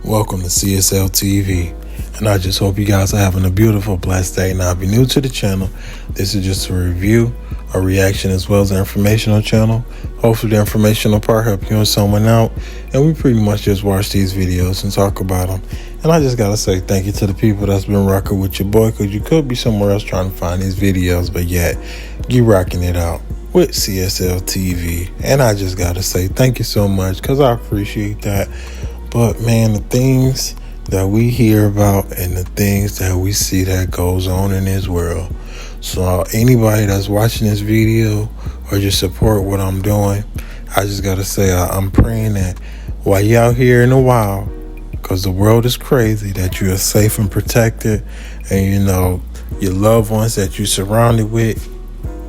Welcome to CSL TV, and I just hope you guys are having a beautiful, blessed day. Now, if you're new to the channel, this is just a review, a reaction, as well as an informational channel. Hopefully the informational part help you and someone out, and we pretty much just watch these videos and talk about them. And I just gotta say thank you to the people that's been rocking with your boy, because you could be somewhere else trying to find these videos, but yet you rocking it out with CSL TV. And I just gotta say thank you so much, because I appreciate that. But man, the things that we hear about and the things that we see that goes on in this world. So anybody that's watching this video or just support what I'm doing, I just gotta say I'm praying that while you're out here in the wild, because the world is crazy, that you are safe and protected, and you know your loved ones that you're surrounded with,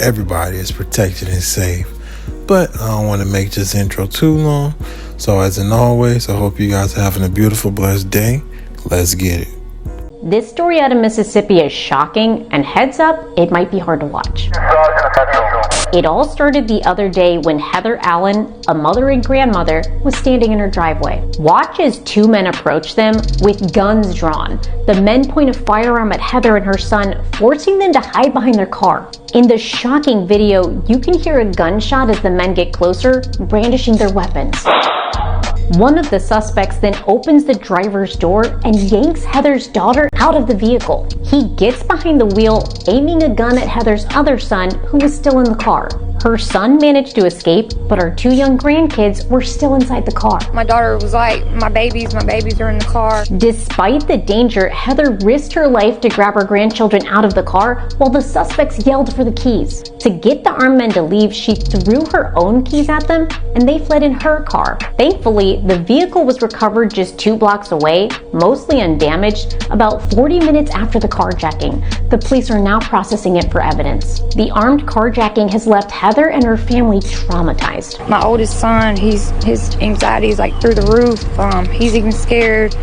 everybody is protected and safe. But I don't want to make this intro too long. So as in always, I hope you guys are having a beautiful, blessed day. Let's get it. This story out of Mississippi is shocking, and heads up, it might be hard to watch. It all started the other day when Heather Allen, a mother and grandmother, was standing in her driveway. Watch as two men approach them with guns drawn. The men point a firearm at Heather and her son, forcing them to hide behind their car. In the shocking video, you can hear a gunshot as the men get closer, brandishing their weapons. One of the suspects then opens the driver's door and yanks Heather's daughter out of the vehicle. He gets behind the wheel, aiming a gun at Heather's other son, who was still in the car. Her son managed to escape, but our two young grandkids were still inside the car. My daughter was like, my babies are in the car. Despite the danger, Heather risked her life to grab her grandchildren out of the car while the suspects yelled for the keys. To get the armed men to leave, she threw her own keys at them, and they fled in her car. Thankfully, the vehicle was recovered just 2 blocks away, mostly undamaged, about 40 minutes after the carjacking. The police are now processing it for evidence. The armed carjacking has left Heather and her family traumatized. My oldest son, his anxiety is like through the roof. He's even scared.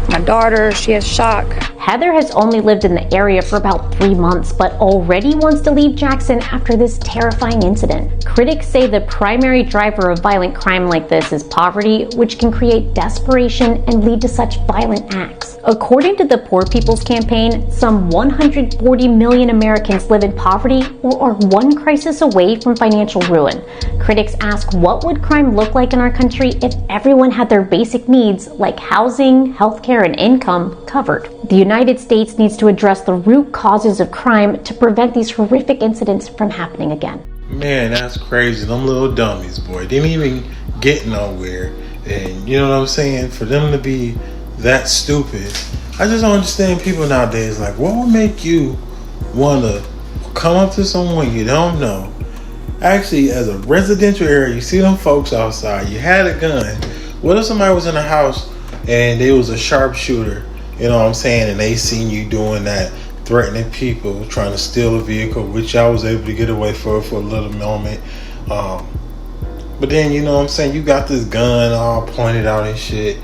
My daughter, she has shock. Heather has only lived in the area for about 3 months, but already wants to leave Jackson after this terrifying incident. Critics say the primary driver of violent crime like this is poverty, which can create desperation and lead to such violent acts. According to the Poor People's Campaign, some 140 million Americans live in poverty or are one crisis away from financial ruin. Critics ask, what would crime look like in our country if everyone had their basic needs like housing, healthcare, and income covered? The United States needs to address the root causes of crime to prevent these horrific incidents from happening again. Man, that's crazy. Them little dummies, boy, didn't even get nowhere. And you know what I'm saying? For them to be that stupid, I just don't understand people nowadays. Like, what would make you want to come up to someone you don't know? Actually, as a residential area, you see them folks outside, you had a gun. What if somebody was in a house and they was a sharpshooter, you know what I'm saying, and they seen you doing that, threatening people, trying to steal a vehicle, which I was able to get away for a little moment. But then, you know what I'm saying, you got this gun all pointed out and shit.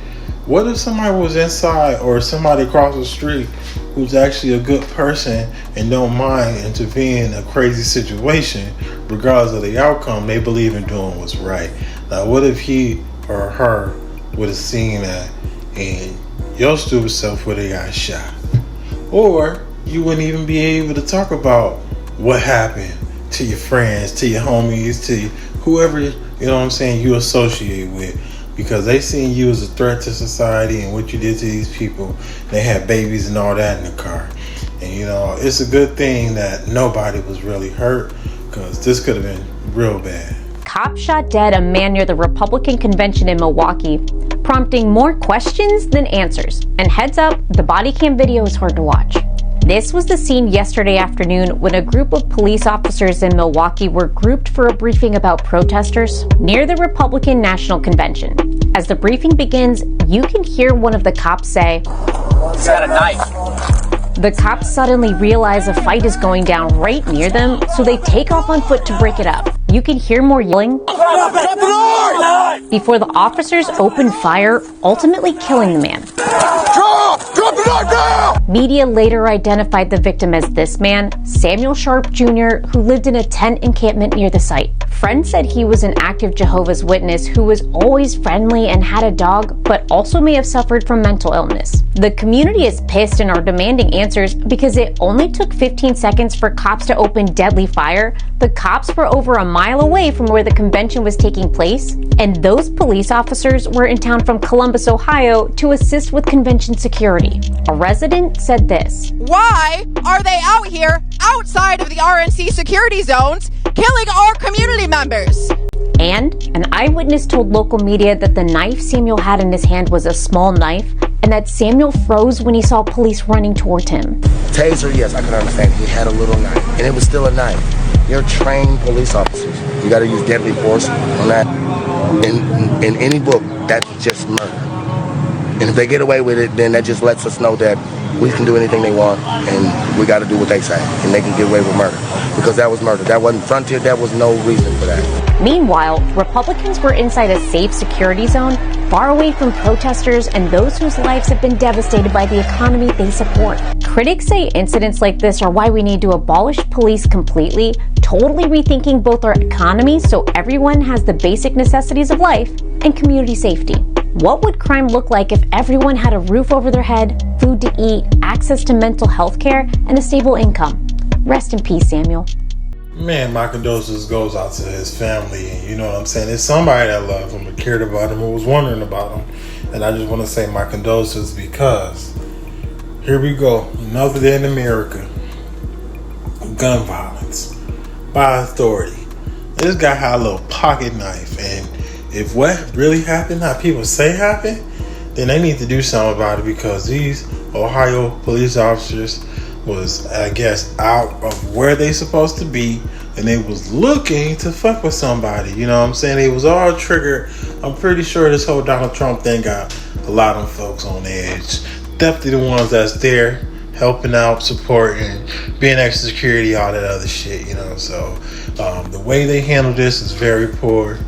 What if somebody was inside, or somebody across the street who's actually a good person and don't mind intervening in a crazy situation, regardless of the outcome, they believe in doing what's right? Now, what if he or her would have seen that and your stupid self would have got shot? Or you wouldn't even be able to talk about what happened to your friends, to your homies, to whoever, you know what I'm saying, you associate with, because they seen you as a threat to society and what you did to these people. They had babies and all that in the car. And you know, it's a good thing that nobody was really hurt, because this could have been real bad. Cop shot dead a man near the Republican convention in Milwaukee, prompting more questions than answers. And heads up, the body cam video is hard to watch. This was the scene yesterday afternoon when a group of police officers in Milwaukee were grouped for a briefing about protesters near the Republican National Convention. As the briefing begins, you can hear one of the cops say, "He's got a knife." The cops suddenly realize a fight is going down right near them, so they take off on foot to break it up. You can hear more yelling before the officers open fire, ultimately killing the man. Drop not down! Media later identified the victim as this man, Samuel Sharp Jr., who lived in a tent encampment near the site. Friends said he was an active Jehovah's Witness who was always friendly and had a dog, but also may have suffered from mental illness. The community is pissed and are demanding answers because it only took 15 seconds for cops to open deadly fire. The cops were over a mile away from where the convention was taking place, and those police officers were in town from Columbus, Ohio to assist with convention security. A resident said this: "Why are they out here outside of the RNC security zones killing our community members?" And an eyewitness told local media that the knife Samuel had in his hand was a small knife and that Samuel froze when he saw police running towards him. Taser, yes, I can understand. He had a little knife, and it was still a knife. You're trained police officers. You got to use deadly force on that. In any book, that's just murder. And if they get away with it, then that just lets us know that we can do anything they want, and we got to do what they say, and they can get away with murder. Because that was murder. That wasn't frontier. That was no reason for that. Meanwhile, Republicans were inside a safe security zone, far away from protesters and those whose lives have been devastated by the economy they support. Critics say incidents like this are why we need to abolish police completely, totally rethinking both our economy so everyone has the basic necessities of life and community safety. What would crime look like if everyone had a roof over their head, food to eat, access to mental health care, and a stable income? Rest in peace, Samuel. Man, my condolences goes out to his family, and you know what I'm saying? It's somebody that loved him, that cared about him, who was wondering about him. And I just want to say my condolences because here we go, another day in America. Gun violence by authority. This guy had a little pocket knife, and if what really happened, how people say happened, then they need to do something about it, because these Ohio police officers was, I guess, out of where they supposed to be, and they was looking to fuck with somebody. You know what I'm saying? They was all triggered. I'm pretty sure this whole Donald Trump thing got a lot of them folks on edge. Definitely the ones that's there helping out, supporting, being extra security, all that other shit, you know. So the way they handled this is very poor.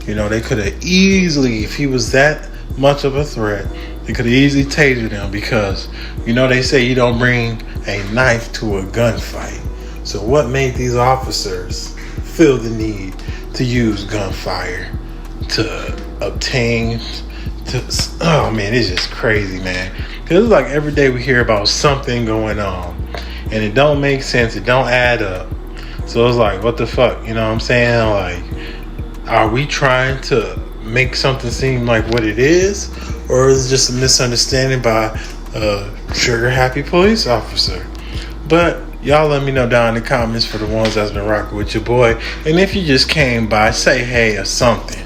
You know, they could have easily, if he was that much of a threat, they could have easily tasered him, because, you know, they say you don't bring a knife to a gunfight. So what made these officers feel the need to use gunfire to obtain, oh man, it's just crazy, man. Because it's like every day we hear about something going on, and it don't make sense, it don't add up. So it's like, what the fuck, you know what I'm saying? Like, are we trying to make something seem like what it is, or is it just a misunderstanding by a trigger happy police officer? But y'all let me know down in the comments for the ones that's been rocking with your boy. And if you just came by, say hey or something.